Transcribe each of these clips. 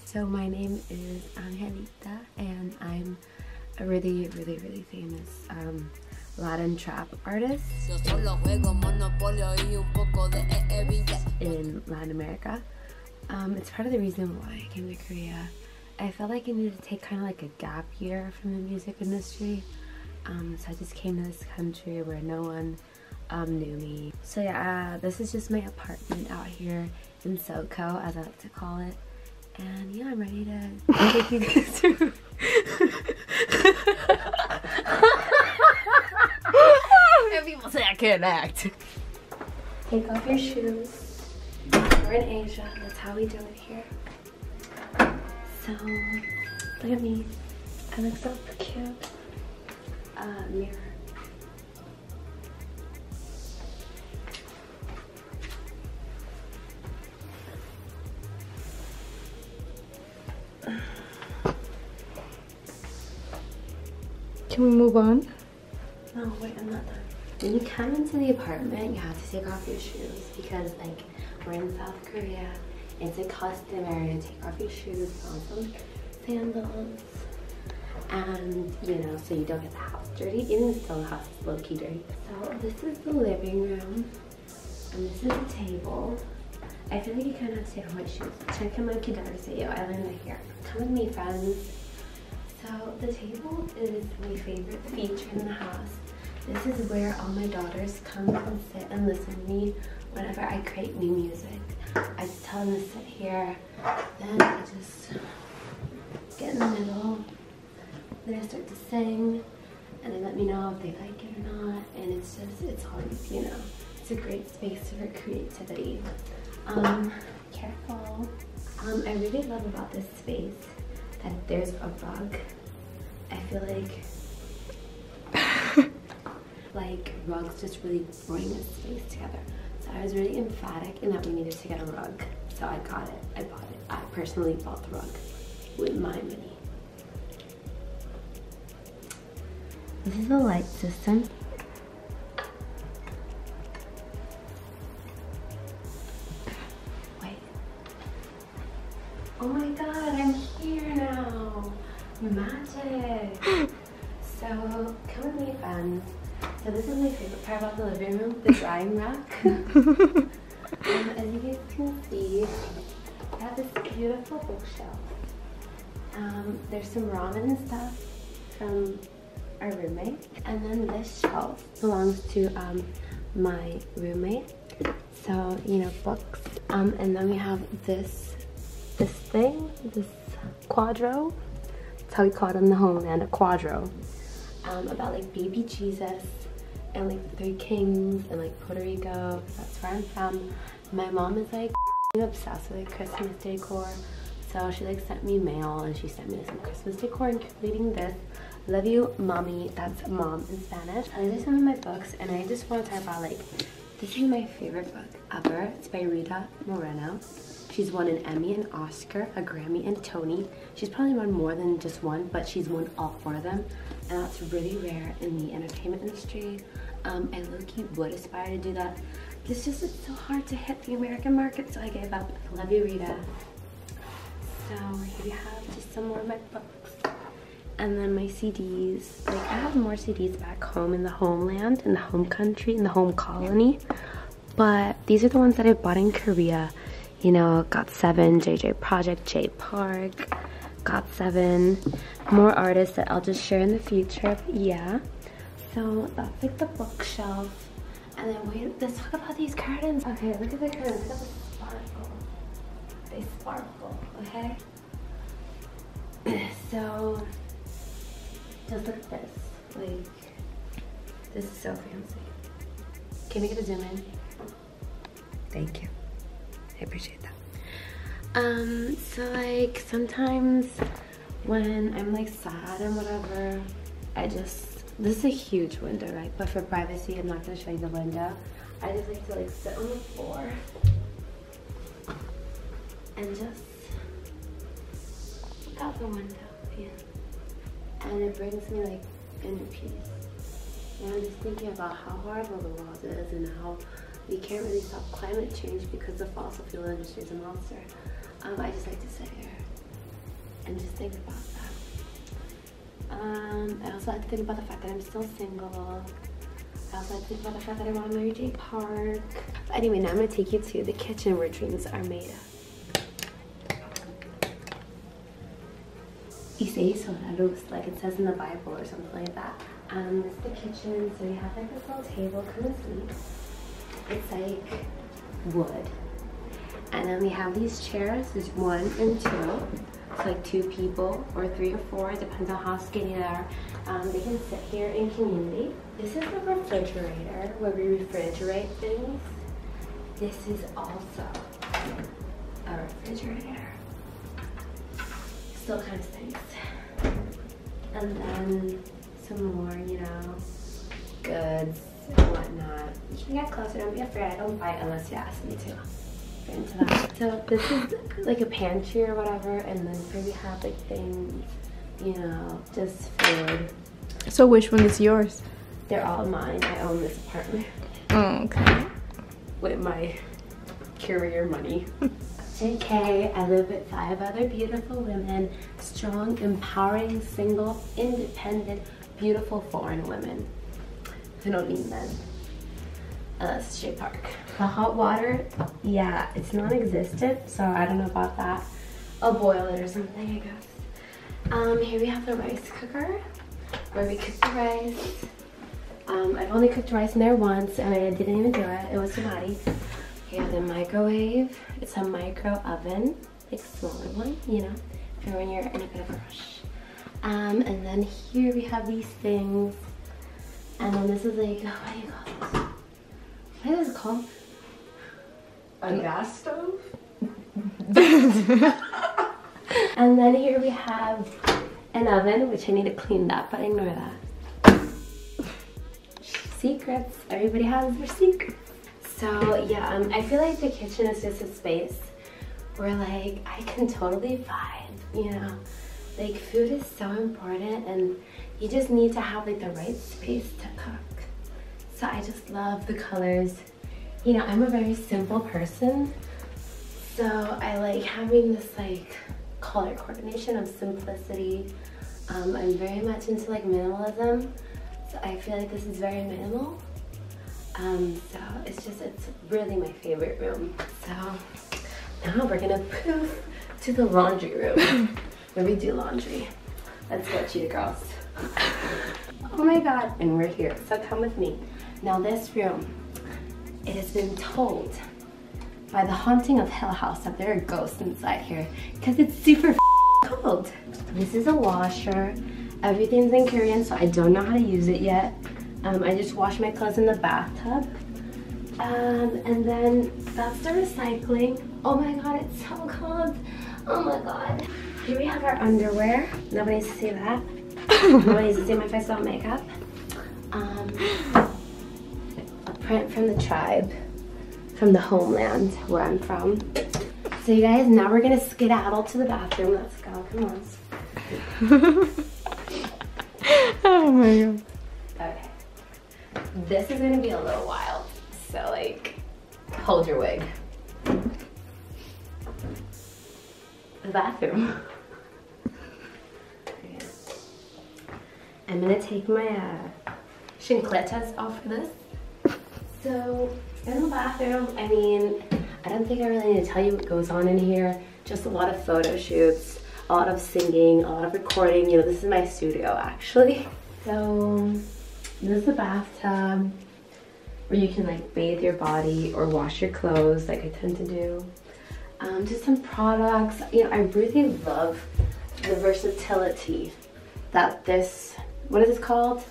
So my name is Angelita and I'm a really famous Latin trap artist in Latin America. It's part of the reason why I came to Korea. I felt like I needed to take kind of like a gap year from the music industry. So I just came to this country where no one knew me. So yeah, this is just my apartment out here in SoCo, as I like to call it. And yeah, I'm ready to take you guys through. And people say I can't act. Take off your shoes. We're in Asia. That's how we do it here. So, look at me. I look so cute. Mirror. Can we move on? No, wait, I'm not done. When you come into the apartment, you have to take off your shoes because, like, we're in South Korea. It's a customary to take off your shoes, put on some sandals, and, you know, so you don't get the house dirty. Even still, the house is low-key dirty. So this is the living room, and this is the table. I feel like you kind of have to take off my shoes. Check in my kidarse, I learned that here. Come with me, friends. So the table is my favorite feature in the house. This is where all my daughters come and sit and listen to me whenever I create new music. I just tell them to sit here, then I just get in the middle, then I start to sing, and they let me know if they like it or not, and it's all, you know, it's a great space for creativity. Careful. I really love about this space that there's a rug. I feel like rugs just really bring this space together. So I was really emphatic in that we needed to get a rug. So I got it, I bought it. I personally bought the rug with my money. This is the light system. Wait. Oh my god, I'm here now. Magic. So come with me, friends. So this is my favorite part about the living room, the drying rack. As you guys can see, I have this beautiful bookshelf. There's some ramen stuff from our roommate. And then this shelf belongs to my roommate. So, you know, books. And then we have this thing, this quadro. That's how we call it in the homeland, a quadro. About like baby Jesus and like 3 kings and like Puerto Rico, because that's where I'm from. My mom is like obsessed with like Christmas decor, so she like sent me mail and she sent me some Christmas decor, including this. Love you, mommy. That's mom in Spanish. And these are some of my books, and I just want to talk about, like, this is my favorite book ever. It's by Rita Moreno. She's won an Emmy, an Oscar, a Grammy, and a Tony. She's probably won more than just one, but she's won all 4 of them. And that's really rare in the entertainment industry. I low-key would aspire to do that. It's just so hard to hit the American market, so I gave up. I love you, Rita. So here you have just some more of my books. And then my CDs. Like, I have more CDs back home in the homeland, in the home country, in the home colony. But these are the ones that I bought in Korea. You know, GOT7, JJ Project, J Park, GOT7, more artists that I'll just share in the future, but yeah. So that's like the bookshelf. And then wait, let's talk about these curtains. Okay, look at the curtains, look at the sparkle. They sparkle, okay? So, just look at this. Like, this is so fancy. Can we get a zoom in? Thank you. I appreciate that. So like sometimes when I'm like sad and whatever, this is a huge window, right? But for privacy, I'm not gonna show you the window. I just like to like sit on the floor and just look out the window, yeah. And it brings me like inner peace. And I'm just thinking about how horrible the world is and how we can't really stop climate change because the fossil fuel industry is a monster. I just like to sit here and just think about that. I also like to think about the fact that I'm still single. I also like to think about the fact that I want to marry Jay Park. But anyway, now I'm going to take you to the kitchen where dreams are made of. Y se hizo la luz, like it says in the Bible or something like that. This is the kitchen, so you have like this little table, come and see. It's like wood. And then we have these chairs, there's 1 and 2. It's like 2 people or 3 or 4, depends on how skinny they are. They can sit here in community. This is the refrigerator where we refrigerate things. This is also a refrigerator. Still kind of stinks. And then some more, you know, goods and whatnot. You can get closer, don't be afraid. I don't bite unless you ask me to. Into that. So this is like a pantry or whatever, and then here we have like things, you know, just food. So which one is yours? They're all mine. I own this apartment. Oh, okay. With my career money. JK, I live with 5 other beautiful women, strong, empowering, single, independent, beautiful foreign women. I don't need men. Unless Jay Park. The hot water, yeah, it's non-existent, so I don't know about that. I'll boil it or something, I guess. Here we have the rice cooker, where we cook the rice. I've only cooked rice in there once, and I didn't even do it. It was somebody. We have the microwave. It's a micro oven, like a smaller one, you know, for when you're in a bit of a rush. And then here we have these things. And then this is like, what do you call this? What is it called? A gas stove? And then here we have an oven, which I need to clean that, but ignore that. Secrets. Everybody has their secrets. So yeah, I feel like the kitchen is just a space where like I can totally vibe, you know? Like food is so important and you just need to have like the right space to cook. So I just love the colors. You know, I'm a very simple person. So I like having this like color coordination of simplicity. I'm very much into like minimalism. So I feel like this is very minimal. So it's really my favorite room. So now we're gonna poof to the laundry room where we do laundry. Let's go, cheetah girls. Oh my God, and we're here, so come with me. Now this room, it has been told by the haunting of Hill House that there are ghosts inside here because it's super cold. This is a washer. Everything's in Korean, so I don't know how to use it yet. I just wash my clothes in the bathtub. And then that's the recycling. Oh my God, it's so cold. Oh my God. Here we have our underwear. Nobody needs to see that. Nobody needs to see my face without makeup. A print from the tribe, from the homeland where I'm from. So you guys, now we're gonna skedaddle to the bathroom. Let's go, come on. Oh my God. Okay. This is gonna be a little wild. So like, hold your wig. The bathroom. Okay. I'm gonna take my chancletas off for this. So in the bathroom, I mean, I don't think I really need to tell you what goes on in here. Just a lot of photo shoots, a lot of singing, a lot of recording. You know, this is my studio actually. So this is the bathtub where you can like bathe your body or wash your clothes like I tend to do. Just some products. You know, I really love the versatility that this, what is this called?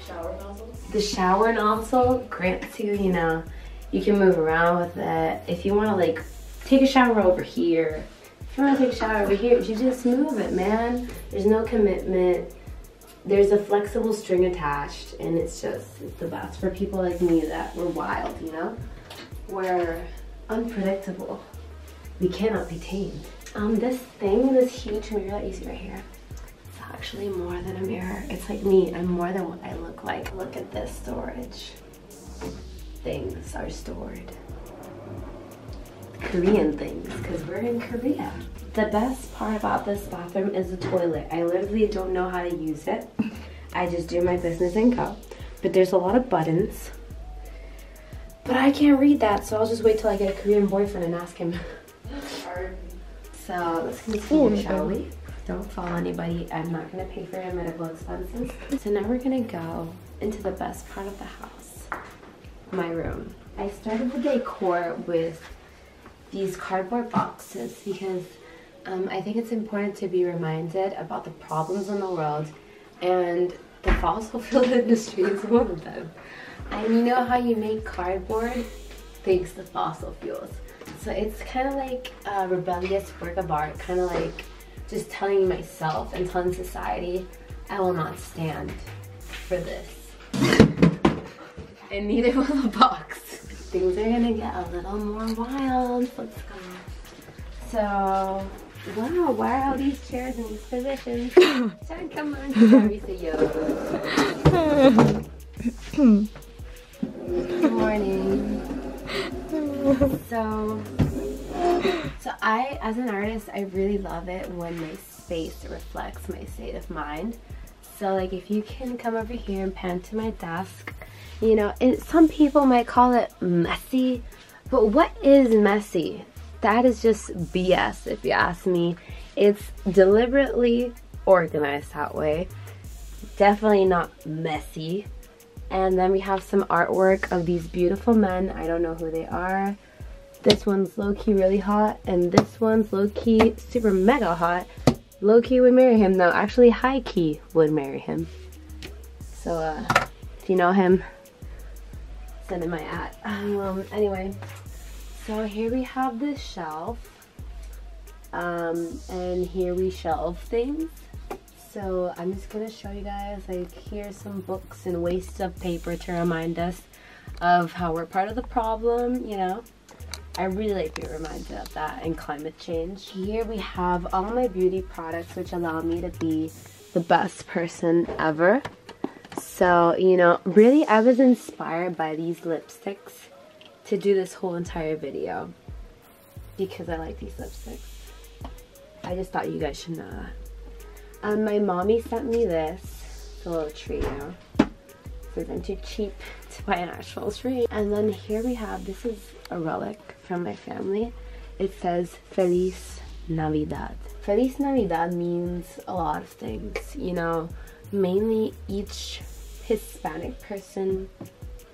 Shower nozzle? The shower nozzle grants you, you know, you can move around with it. If you want to like take a shower over here, if you want to take a shower over here, you just move it, man. There's no commitment. There's a flexible string attached, and it's the best for people like me that we're wild, you know? We're unpredictable. We cannot be tamed. This huge mirror that you see right here, it's actually more than a mirror. It's like me, I'm more than what I look like. Look at this storage. Things are stored. Korean things because we're in Korea. The best part about this bathroom is the toilet. I literally don't know how to use it. I just do my business and go. But there's a lot of buttons. But I can't read that, so I'll just wait till I get a Korean boyfriend and ask him. So let's continue, shall we? Don't follow anybody. I'm not gonna pay for your medical expenses. So now we're gonna go into the best part of the house, my room. I started the decor with these cardboard boxes because I think it's important to be reminded about the problems in the world, and the fossil fuel industry is one of them. And you know how you make cardboard? Thanks to fossil fuels. So it's kind of like a rebellious work of art, kind of like just telling myself and telling society, I will not stand for this. And neither will the box. Things are gonna get a little more wild. Let's go. So, wow, why are all these chairs in these positions? Come on, Good morning. So I, as an artist, I really love it when my space reflects my state of mind. So like if you can come over here and pan to my desk, you know, and some people might call it messy, but what is messy? That is just BS if you ask me. It's deliberately organized that way. Definitely not messy. And then we have some artwork of these beautiful men. I don't know who they are. This one's low-key really hot, and this one's low-key super mega hot. Low-key would marry him, though. Actually, high-key would marry him. So, if you know him, send him my ad. Anyway, so here we have this shelf. And here we shelve things. So I'm just gonna show you guys, like, here's some books and wastes of paper to remind us of how we're part of the problem, you know. I really like being reminded of that, and climate change. Here we have all my beauty products which allow me to be the best person ever. So, you know, really I was inspired by these lipsticks to do this whole entire video because I like these lipsticks. I just thought you guys should know that. My mommy sent me this. It's a little trio. Because I'm too cheap to buy an actual tree. And then here we have, this is a relic from my family. It says Feliz Navidad. Feliz Navidad means a lot of things, you know. Mainly each Hispanic person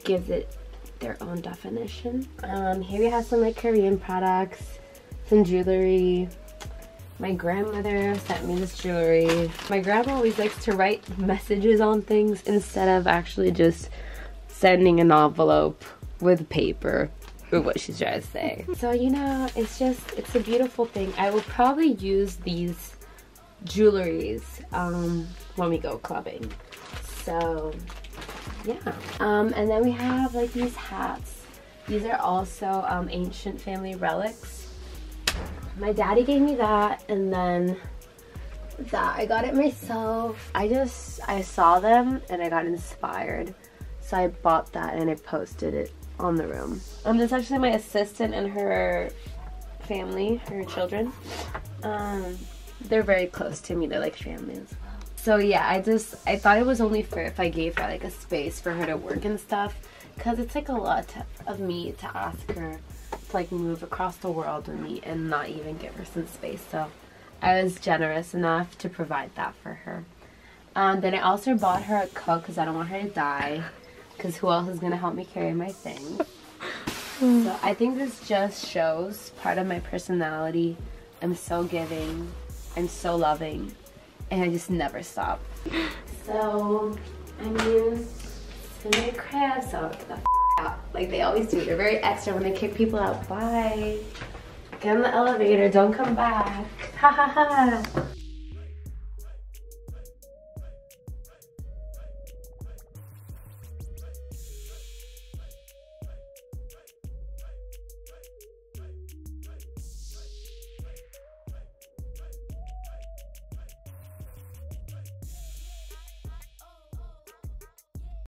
gives it their own definition. Here we have some like Korean products, some jewelry. My grandmother sent me this jewelry. My grandma always likes to write messages on things instead of actually just sending an envelope with paper with what she's trying to say. So, you know, it's a beautiful thing. I will probably use these jewelries when we go clubbing. So, yeah. And then we have like these hats. These are also ancient family relics. My daddy gave me that, and then that I got it myself. I saw them and I got inspired, so I bought that and I posted it on the room. This is actually my assistant and her family, her children. They're very close to me. They're like family as well. So yeah, I thought it was only fair if I gave her like a space for her to work and stuff, because it's like a lot of me to ask her to like move across the world with me and not even give her some space. So I was generous enough to provide that for her. Then I also bought her a coat because I don't want her to die, because who else is going to help me carry my things? So I think this just shows part of my personality. I'm so giving, I'm so loving, and I just never stop. So, I mean, it's in my crib, so get the f out. Like they always do. They're very extra when they kick people out. Bye. Get on the elevator, don't come back. Ha ha ha.